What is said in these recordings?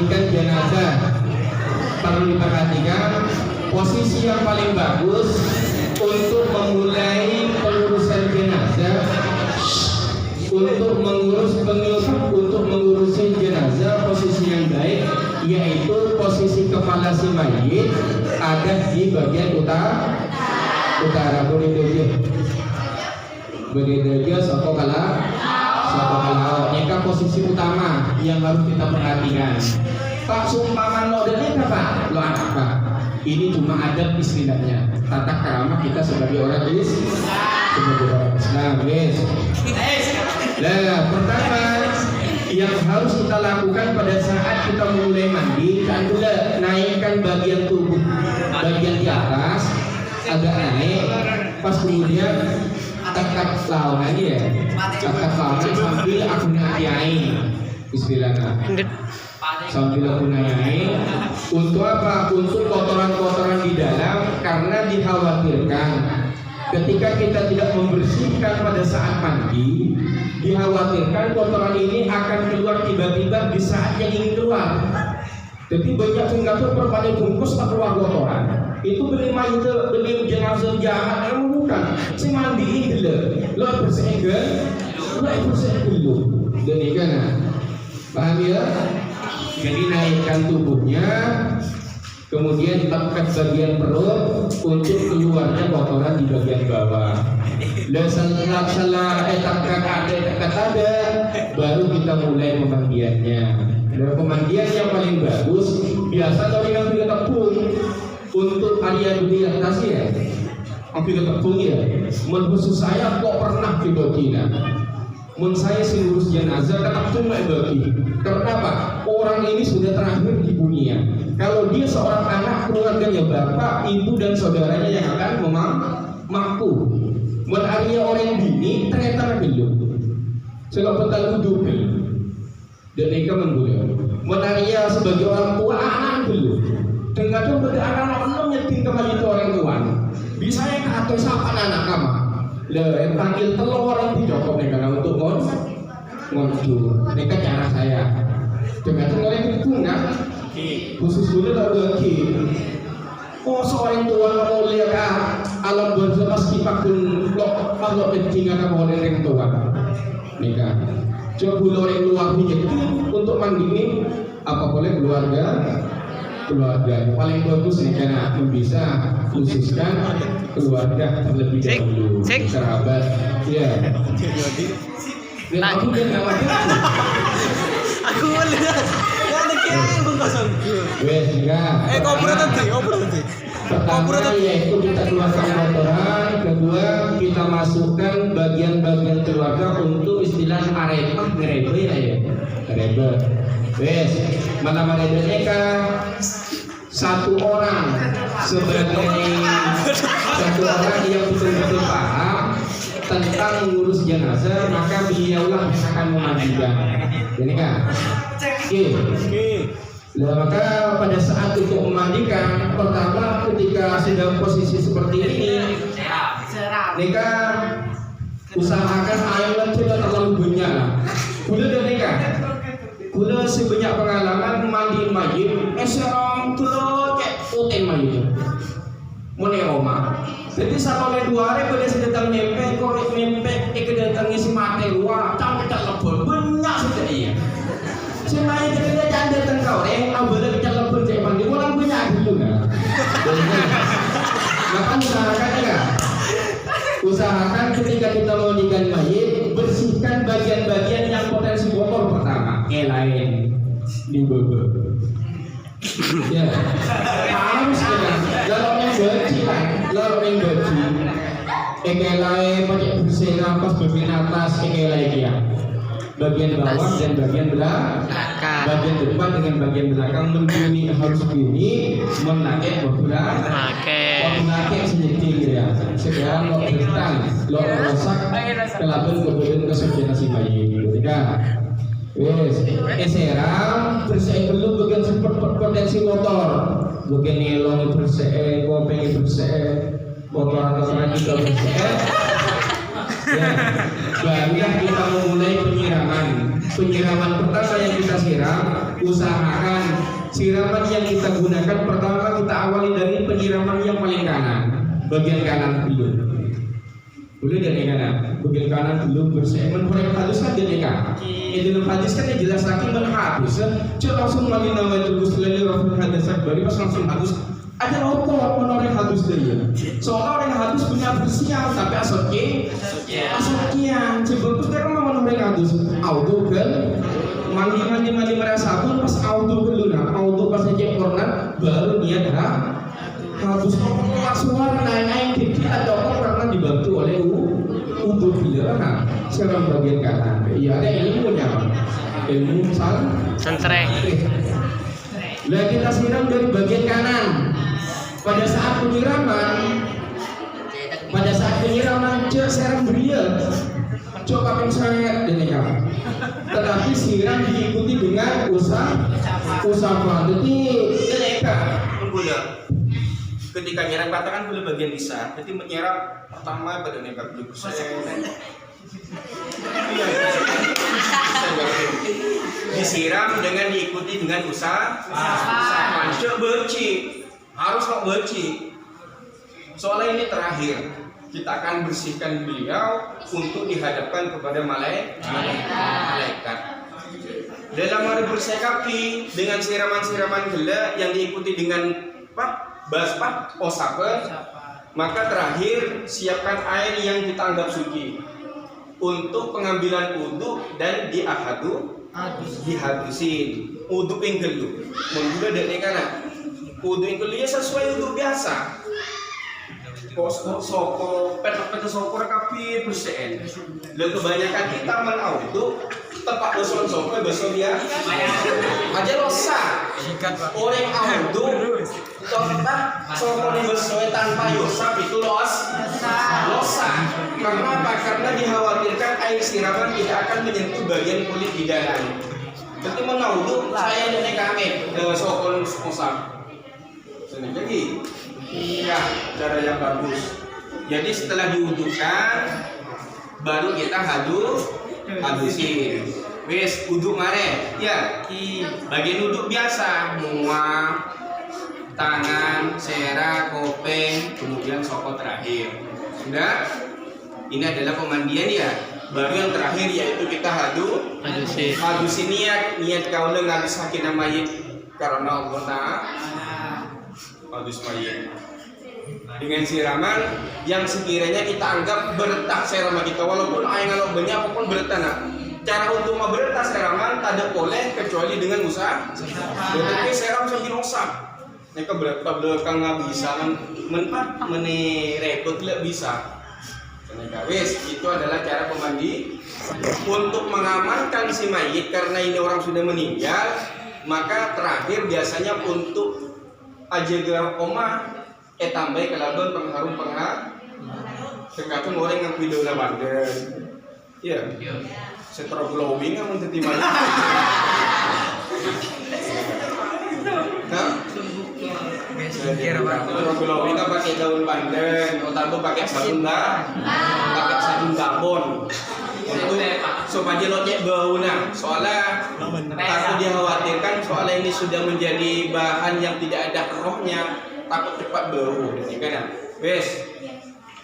memandikan jenazah perlu diperhatikan posisi yang paling bagus untuk memulai pengurusan jenazah, untuk mengurusi jenazah. Posisi yang baik yaitu posisi kepala si mayit ada di bagian utara. Begitu soko kalau ini posisi utama yang harus kita perhatikan. Pak sumpaman lo dan ini apa? Lo anak Pak. Ini cuma adab istilahnya, tata krama kita sebagai orang Islam. Nah, pertama yang harus kita lakukan pada saat kita mulai mandi, adalah naikkan bagian tubuh, bagian di atas agak naik, pas kemudian tekat lawan ya, tekat lawan sambil aku nayai, istilahnya. Sambil aku nayai, untuk apa? Untuk kotoran-kotoran di dalam, karena dikhawatirkan ketika kita tidak membersihkan pada saat mandi, dikhawatirkan kotoran ini akan keluar tiba-tiba di saat yang ingin keluar. Jadi banyak tinggal perpanjang bungkus tak keluar kotoran. Itu beli jenazah jahat yang bukan. Si mandi lo bersihin dulu. Demikian, paham ya? Jadi naikkan tubuhnya, kemudian tekan bagian perut untuk keluarnya kotoran di bagian bawah. Dan setelah ada, baru kita mulai pemandiannya. Dan pemandian yang paling bagus biasa dari yang kita tepung untuk area dunia atas ya. Ambil tepung ya. Menurut saya kok pernah tiba-tiba. Mun saya sih ngurus jenazah tetap cuma bagi. Kenapa? Orang ini sudah terakhir di dunia. Kalau dia seorang anak, keluarganya bapak, ibu dan saudaranya yang akan mampu. Mun area orang dini ternyata belum. Selok betal hidup. Dan mereka menggulung. Mun area sebagai orang tua anak belum. Dengan itu pada anak-anak belum nyeting kembali itu orang tua. Bisa yang atau siapa anak kamu? Yang panggil telur orang di Joko mereka untuk ngonjur. Mereka cara saya. Dengan itu orang itu enggak khusus dulu lagi. Oh seorang tua mau lihat alam bersama pun kalau pentingnya kamu oleh orang tua. Mereka coba orang luar menyetir untuk mandiri apa boleh keluarga paling bagus nih karena bisa khususkan keluarga terlebih dahulu, kerabat ya. Aku melihat pertama yaitu kita keluarkan kotoran, kedua kita masukkan bagian-bagian keluarga untuk istilah ngerebe ya. Wes, mana satu orang yang betul-betul paham tentang mengurus jenazah, maka beliaulah yang akan memandikan. Ini kan? Maka pada saat untuk memandikan, pertama ketika sedang posisi seperti ini, mereka usahakan airnya tidak terlalu banyak. Udah dan mereka. Udah sebanyak pengalaman mandi mayit, serong tuh cek uten mayit. Mulai Roma. Jadi sama oleh 2 hari pada sedang nyempek, korek nyempek, kedatangi si mati luar, campur lebur banyak sudah iya. Si mayit kita jangan datang kau, ambil kita lebur cek mandi, orang banyak dulu nggak? Maka usahakan ya. Usahakan ketika kita memandikan mayit, bersihkan bagian-bagian yang potensi kotor pertama. Lain di bawah. Ya, harus kan. Lalu yang gaji lain pakai bersih nafas bagian atas, lain dia. Bagian bawah dan bagian belakang. Bagian depan dengan bagian belakang membunyi harus bunyi, menaik berpulang. Menaik sedikit ya. Sekarang lo bertang, lo rosak, kelabun kemudian kesucian si bayi. Tidak. Wes, seram bersih dulu bagian potensi motor, bagian nilon bersih, kopeng bersih, kotoran juga bersih. Ya, barulah kita memulai penyiraman. Penyiraman pertama yang kita siram, usahakan Siraman yang kita gunakan pertama kita awali dari penyiraman yang paling kanan, bagian kanan dulu. Dulu dari kanan, bagian kanan dulu bersih. Menurut hadis kan dari kanan. Itu hadis kan jelas lagi menghadus. Cuma langsung malin nama itu selalu Rasul hadis bari pas langsung hadus. Ada orang orang hadus dia. Soalnya orang hadus punya bersiap tapi asoknya. Sebelum itu kan orang hadus. Auto kan mandi merasa pun pas auto dulu auto pas aja korban baru niat hadus suara naik kecil ada orang karena dibantu oleh untuk bila sekarang bagian kanan iya ada ilmunya ilmu sentreng lah kita siram dari bagian kanan pada saat penyiraman cek seram beria coba pakai sangat dengan tetapi siram diikuti dengan usaha jadi ketika nyerang katakan boleh bagian bisa jadi menyerang pertama pada nekat dulu disiram dengan diikuti dengan usaha cek berci harus kok berci soalnya ini terakhir kita akan bersihkan beliau untuk dihadapkan kepada malaikat. Dalam hari bersekapi dengan siraman-siraman gela yang diikuti dengan basmah, osape, maka terakhir siapkan air yang kita anggap suci untuk pengambilan wudhu dan dihadusin. Wudhu yang gelu, menggula dari kanan. Wudhu yang gelu ya sesuai wudhu biasa. Soko, peta soko rekapi bersihin. Lalu kebanyakan kita menaudu tepat beson soko beson dia aja losa. Orang audu tepat soko ini beson tanpa yosap itu losa. Karena apa? Karena dikhawatirkan air siraman tidak akan menyentuh bagian kulit di dalam. Jadi menaudu saya ini kami soko yosap. Jadi iya, cara yang bagus. Jadi setelah diwudukan, baru kita hadusin. Wes, wuduk mare. Ya, bagian wuduk biasa, muak, tangan, sera, kopeng, kemudian soko terakhir. Sudah? Ini adalah pemandian ya. Baru yang terakhir yaitu kita hadusin niat kau lengan sakinah mayit karena Allah hadus mayit dengan siraman yang sekiranya kita anggap beretah siraman kita walaupun air kalau banyak apapun beretah cara untuk memberetah siraman tidak boleh kecuali dengan usaha tetapi siram sambil usap mereka beretah belakang nggak bisa repot tidak bisa wis itu adalah cara pemandi untuk mengamankan si mayit karena ini orang sudah meninggal maka terakhir biasanya untuk ajaga omah tambah kelaban pengharum sekatun orang yang video lavender ya setelah glowing amun teti mana setelah glowing kan pakai daun pandan atau pakai sabun gabon untuk supaya lo cek bau soalnya takut dikhawatirkan soalnya ini sudah menjadi bahan yang tidak ada rohnya takut cepat bau kan wes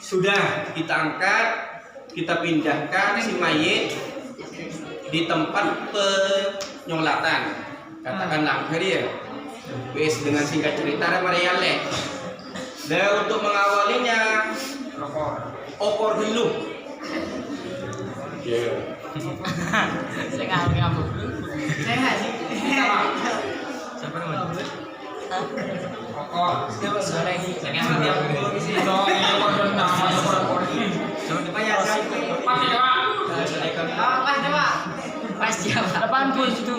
sudah kita angkat kita pindahkan si mayit di tempat penyolatan katakanlah ya wes dengan singkat cerita Mariale dan untuk mengawalinya opor dulu saya ngamuk. Saya sih. Siapa namanya? Siapa sore ini? Saya ngamuk dulu di sini. Pas siapa? Depan bus itu.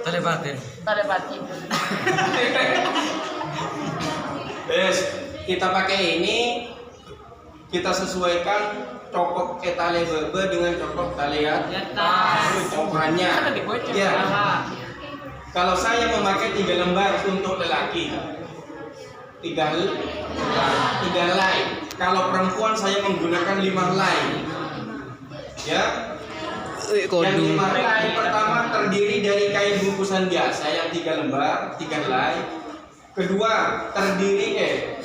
Telepatin. Yes, kita pakai ini. Kita sesuaikan cokok tali berber dengan cokok tali ukurannya ya. Kalau saya memakai 3 lembar untuk lelaki 3 helai. Kalau perempuan saya menggunakan 5 helai ya. Yang dimulai pertama terdiri dari kain bungkusan biasa yang 3 lembar, 3 helai. Kedua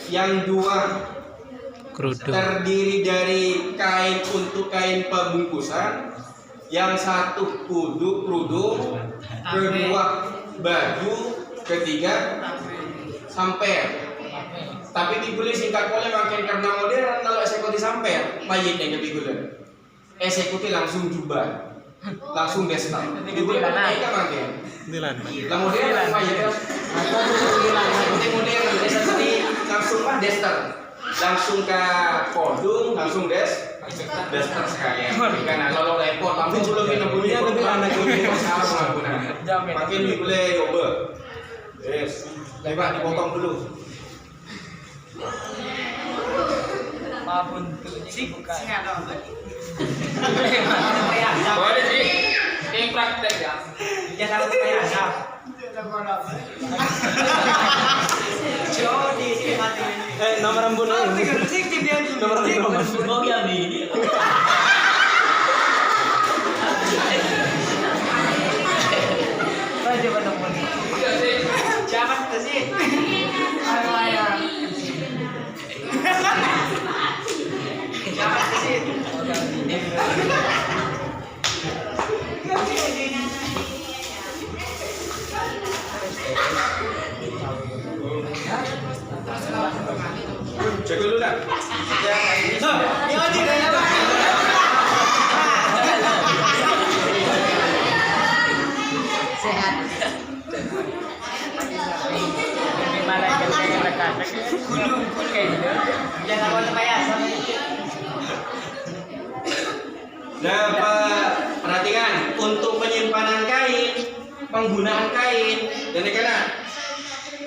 yang dua terdiri dari kain untuk kain pembungkusan. Yang satu kerudung, kedua baju, ketiga samper. Tapi dibeli singkat oleh makin karena modern kalau eksekusi samper, mayitnya ke bigule. Eksekusi langsung jubah, langsung desta. Dibeli mereka makin. Lah modern mayitnya. Modern eksekusi langsung desta. Langsung ke kodung, langsung dester sekalian. Karena kalau repot, langsung belum minum punya lebih anak ini masalah pengampunan. Makin boleh coba. Yes, lebar dipotong dulu. Maafun tuh sih bukan. Boleh sih. Ini praktek ya. Jangan kayak ada. Jodi mati. Nomor rambut ini. Nomor rambut. Oh ya ini. Raja pada pun. Jangan ke sini. Ayo. Jangan ke sini. Cek dulu dah. Ya tidak ya Pak. Sehat. Gimana mereka? Gunung kayaknya. Jangan boleh payah sama. Nah, perhatikan untuk penyimpanan kain, penggunaan kain, dan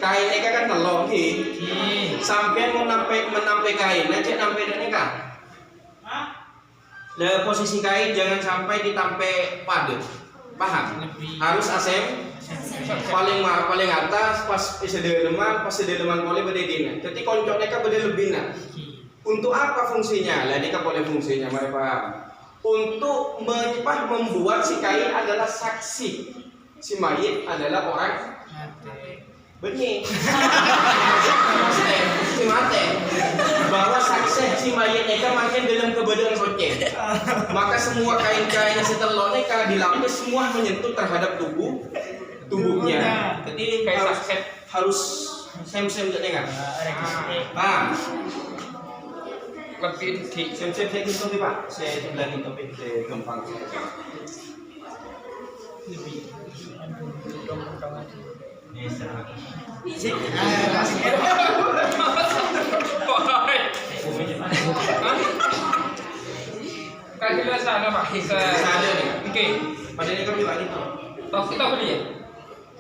kain ini kan telur sampai menampai kain, aja nampai dan nikah. Nah, posisi kain jangan sampai ditampai padet, paham? Harus asem paling atas pas sedeleman boleh berdedina. Jadi koncoknya kan berde lebih nah. Untuk apa fungsinya? Lah ini kan boleh fungsinya, mari paham. Untuk membuat si kain adalah saksi, si mayit adalah orang benih. Si mate bahwa saksi si mayit neka makin dalam keberadaan soce. Maka semua kain-kain setelah neka dilapis semua menyentuh terhadap tubuhnya. Jadi kayak harus sem-sem dengan. Paham? Lebih di Sem-sem saya gitu Pak. Saya bilang topik ke gampang. Kan kita sana Pak. Sana nih. Oke. Pada ini kami Pak itu. Tahu kita beli ya?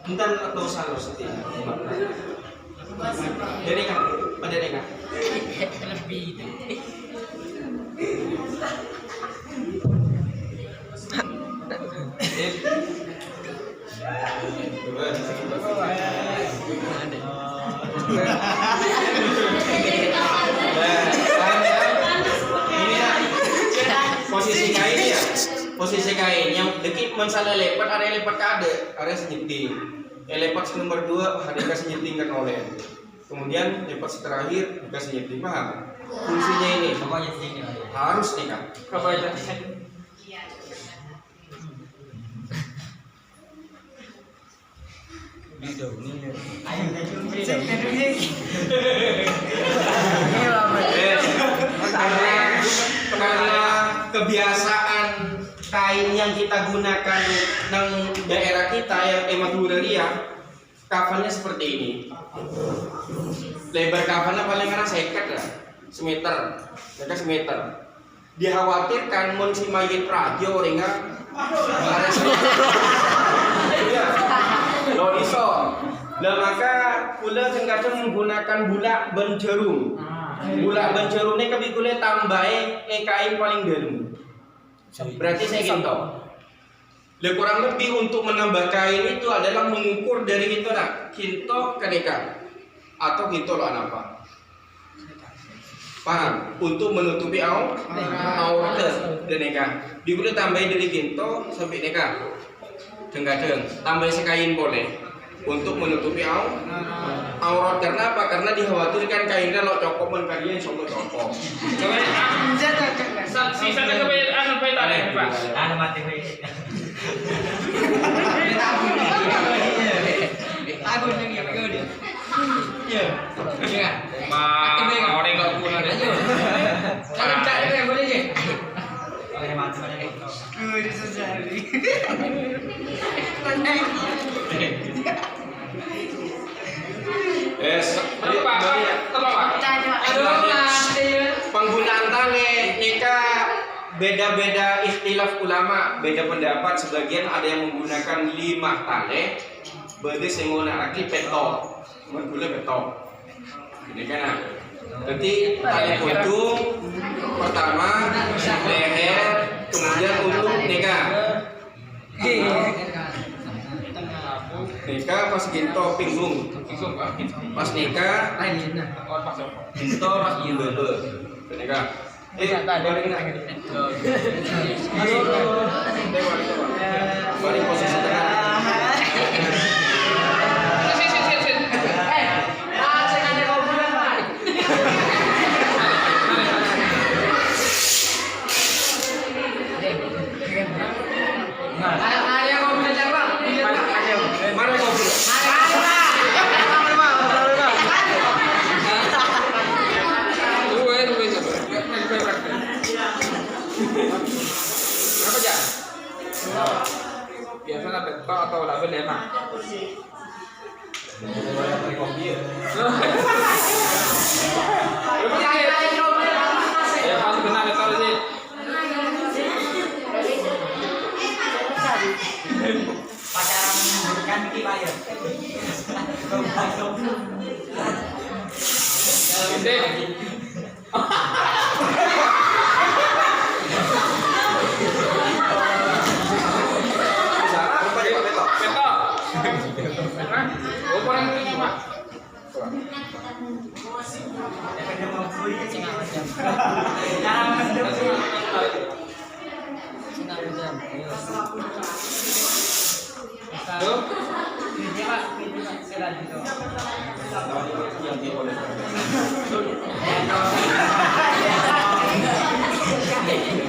Entar atau salah sih. Jadi kan pada ini kan. Lebih. Posisi kain yang dikit mensalah lepat area lepat kade area senyeting lepat nomor 2 ada kasih senyeting kan oleh kemudian lepat terakhir kasih senyeting paham fungsinya ini harus nih kan Kebanyakan. Karena kebiasaan kain yang kita gunakan di daerah kita yang Madura kafannya seperti ini. Lebar kafannya paling karena sekat lah, semeter, mereka semeter. Dikhawatirkan mun si mayit radio ringan lo iso. Lah maka kula kadang menggunakan bulak benjerum. Bulak benjerum ini kami kula tambahin kain paling dalam. Berarti saya gitu. Lah kurang lebih untuk menambah kain itu adalah mengukur dari itu nak kinto ke deka atau kinto lo apa. Paham? Untuk menutupi aurat dan neka. Dikulit tambahin dari ginto sampai neka. Dengkadeng. Tambah sekain boleh. Untuk menutupi aurat. Karena apa? Karena dikhawatirkan kainnya lo cokok men kalian sobat cokok. Sisa kebayaan apa itu ada Pak? Anu mati we. Aku nang ya pakai dia. Iya. Iya. Orang enggak punya aja. Kalau cak itu yang boleh je. Oke mati pada itu. Sejari. Penggunaan tali neka beda-beda istilah ulama, beda pendapat. Sebagian ada yang menggunakan 5 tali, beda yang menggunakan petok, menggula petok. Ini kan, jadi tali pocong pertama leher, kemudian untuk neka. Neka pas ginto pinggung, pas neka ginto pas bebe, neka. Mari posisi tengah. Mana kau dulu? Kenapa aja? Biasanya betok atau label enak. Ya pas benar betul sih. Pacaran membutuhkan Miki bayar. Gede. Betok. Oh, orang ini Pak.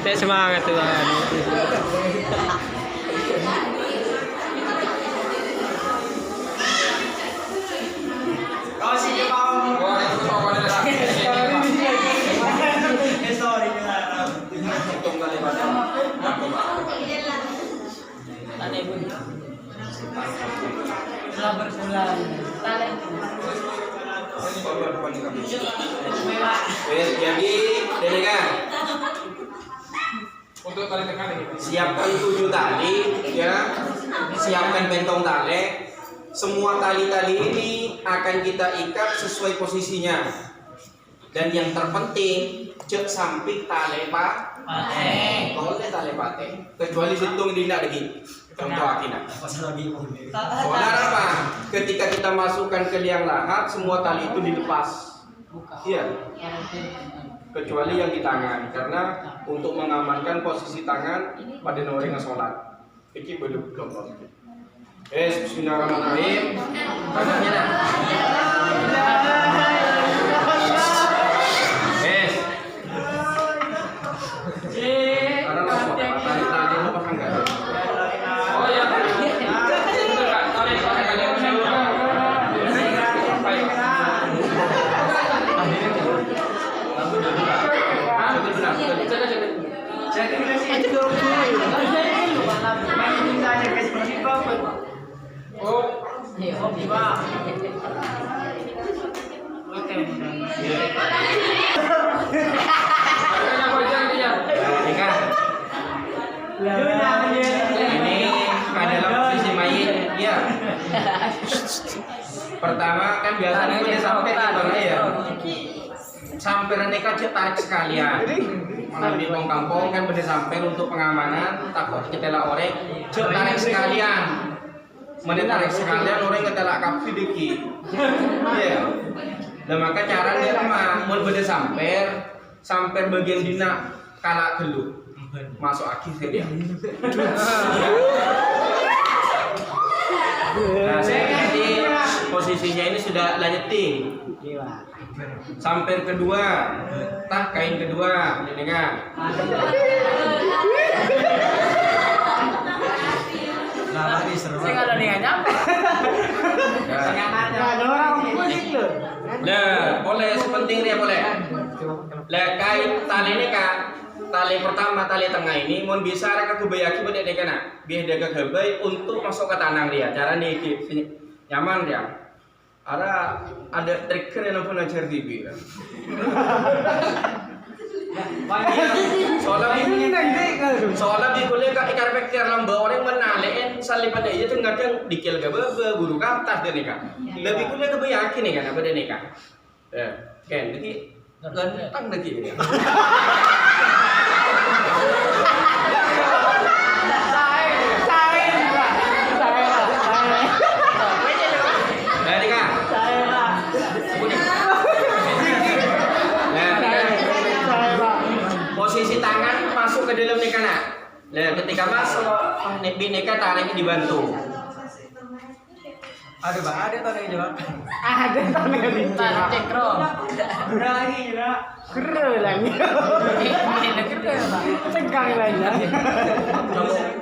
Saya semangat tuh Bang. Kau sih mau. Oh, itu soalnya dah. Sorry Hitung kali pada. Tadi pun. Setelah berbulan. Jadi, Denika, Untuk tali tekan ini. siapkan 7 tali, ya. Siapkan bentong tali. Semua tali-tali ini akan kita ikat sesuai posisinya. Dan yang terpenting, cek samping tali Pate. boleh tali pate. Kecuali situng tidak lagi. Contoh akina. Soalnya apa? Ketika kita masukkan ke liang lahat, semua tali itu dilepas. Iya. Kecuali yang di tangan, karena untuk mengamankan posisi tangan pada orang yang sholat. Iki belum gampang. Bismillahirrahmanirrahim. Tangannya nah. Karena langsung tali-tali itu pasang enggak? Oh ya. Betul Kak. Tali pakai kalian Ini adalah posisi mayit, ya. Pertama kan biasanya udah sampai di mana ya? Sampai mereka tarik sekalian. Malah di kampung kan udah sampai untuk pengamanan, takut ketela orang, tarik sekalian. Tarik sekalian orang ketela kafi deki. Iya. Dan maka cara dia mah mau beda sampai sampai bagian dina kalak gelu masuk akhir dia. Nah, saya ganti posisinya ini sudah lanyeting. Sampai kedua, tak kain kedua, ini kan. Saya nggak ada nih nyampe. Ada orang musik loh. Nah, boleh sepenting dia boleh. Lah kait tali ini kan, tali pertama tali tengah ini mau bisa reka kubayaki pada dia kena. Biar dia kegebay untuk masuk ke tanang dia. Cara nih sini nyaman dia. Ada trik keren apa najar TV. Soalnya di kuliah kak ikar pekir lamba orang menalein salih pada iya tuh kadang dikil gak bebe guru kantas dia nih kak. Lebih kuliah kebayaki nih kan apa dia nih kak. Kan jadi ganteng lagi. Posisi tangan masuk ke dalam nikah nak. Nah, ketika masuk, nikah tarik dibantu. Ada bang, ada tarik jawab. Ada tarik Tarik cekro. Berani ya. keren lagi. Ini keren bang. Tegang lagi.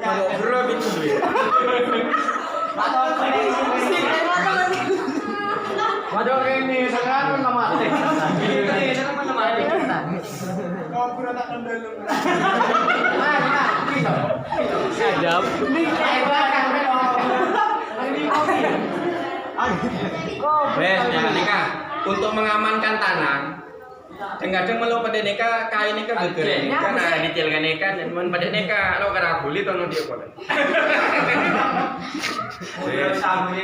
Kamu berapa itu duit? Waduh ini sekarang nama. Ajab. Bes, ya nikah. Untuk mengamankan tanah, kadang melo pada nikah kain nikah betul. Karena detailkan nikah, cuman pada nikah lo kena kulit atau dia boleh.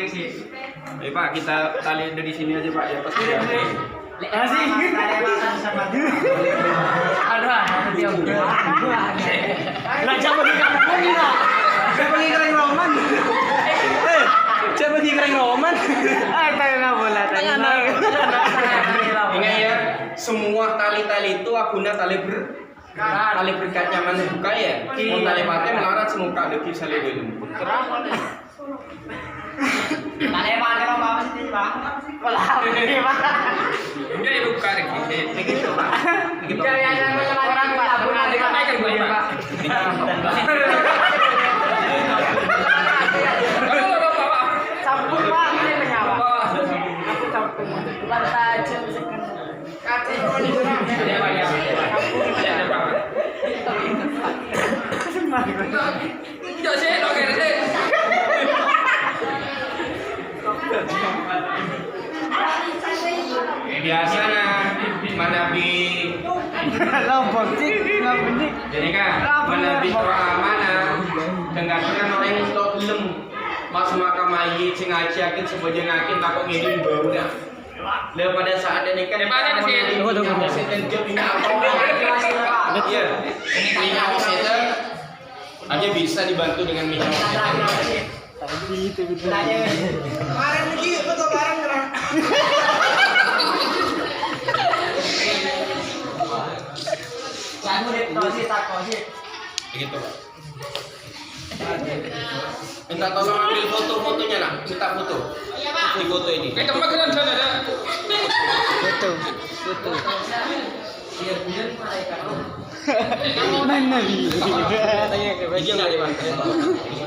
Sih. Pak, kita tali dari sini aja Pak ya pasti. Asih. Aduh, dia udah. Lah coba di kamu lagi lah. Saya pergi ke Roman. Coba di kering roman. Tayo na bola, tayo na. Ingat ya, semua tali-tali itu aguna tali berkatnya mana buka ya. Mau tali partai melarat semuka lagi salih dulu. Tali mana apa sih bang? Enggak ya buka lagi. Begitu Pak. Begitu. Orang tabung nanti kan naik gue pak. Sampung pak, ini penyawa. Aku sampung. Bukan tajam sekan. Kacau. Enggak sih, oke sih. Biasa manabi Lompok sih, lompok sih. jadi kan manabi mana kadang-kadang orang yang stop lem mas makam mayit sing aja yakin sebagian yakin takut ngidin bau dah. Lah pada saat ini kan Mana sih? Iya. Minyak oseter aja bisa dibantu dengan minyak oseter. Kemarin lagi, betul bareng gerak. Kamu deh, tosi tak tosi. Begitu Pak. Minta tolong ambil foto-fotonya nak, minta foto. Ini foto ini. Kayak tempat kalian sana ada. Foto. Mana nih? Tanya ke Iya nggak di Pak?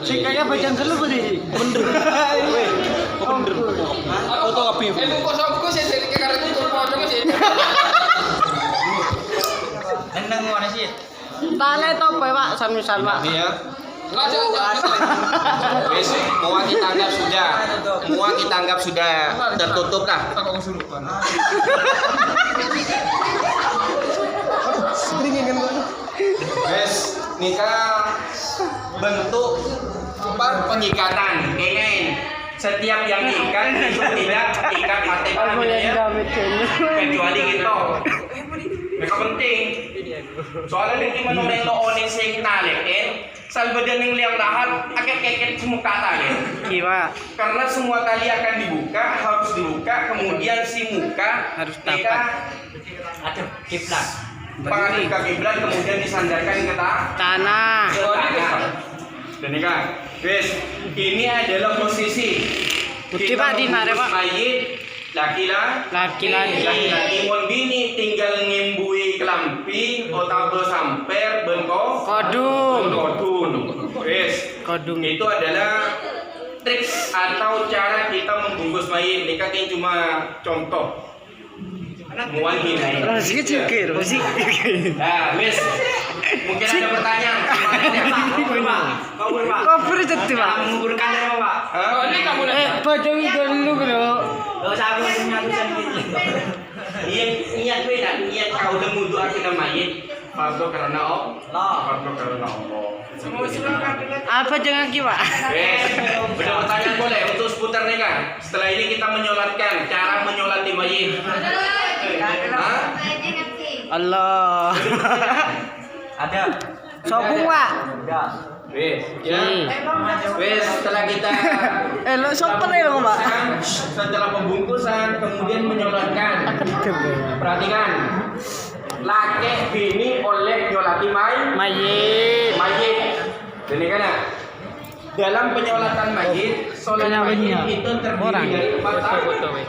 si kayak bajang kelu beri. Bener. Bener. Foto apa? Buku sih karena itu pocong sih. Endang mana sih? Tale tope pak, sami-sami pak. Ini ya. Enggak ada. Wes, semua kita anggap sudah. Semua kita anggap sudah tertutup lah. Takut kesurupan. Wes, nikah bentuk apa pengikatan, kayaknya setiap yang ikat itu tidak ikat mati kecuali gitu. Mereka penting. Soalnya nanti menurut lo onin sing nalekin, salbadan yang liang lahat akan keket semuka tali. Gimana? Karena semua tali akan dibuka, harus dibuka, kemudian si muka Harus nikah Aduh, kiplat. menghadap ke kiblat kemudian disandarkan ke Tanah. Dan ini kan, guys, ini adalah posisi Putih, kita Pak, di mana, membungkus Pak? mayit Laki-laki. Mon bini tinggal ngembui kelampi atau samper bengkok kodun. Guys, Kodung. itu adalah trik atau cara kita membungkus mayit. Ini kan cuma contoh. Mual gini. Masih kecil, masih kecil. Nah, wes. Mungkin ada pertanyaan. Koper itu Pak. Menguburkan deh Pak. Oh, ini kamu lihat. Baca dulu bro. Gak usah aku ngatusan gitu. Niat beda, niat kau lemu doa kita mayit. Fardu karena Allah. Fardu karena Allah. Apa jangan Pak? Udah pertanyaan boleh untuk seputar nikah. Setelah ini kita menyolatkan, cara menyolati mayit. Hah? Allah. Ada. Sopung Pak. Ada. Wes, ya. Wes, setelah kita Lo sopan ya Pak. setelah pembungkusan kemudian menyolatkan. Perhatikan. Laki bini oleh nyolati Mayit. mayit. Ini kan ya? Dalam penyolatan mayit, sholat mayit itu terdiri dari 4 Foto, weh.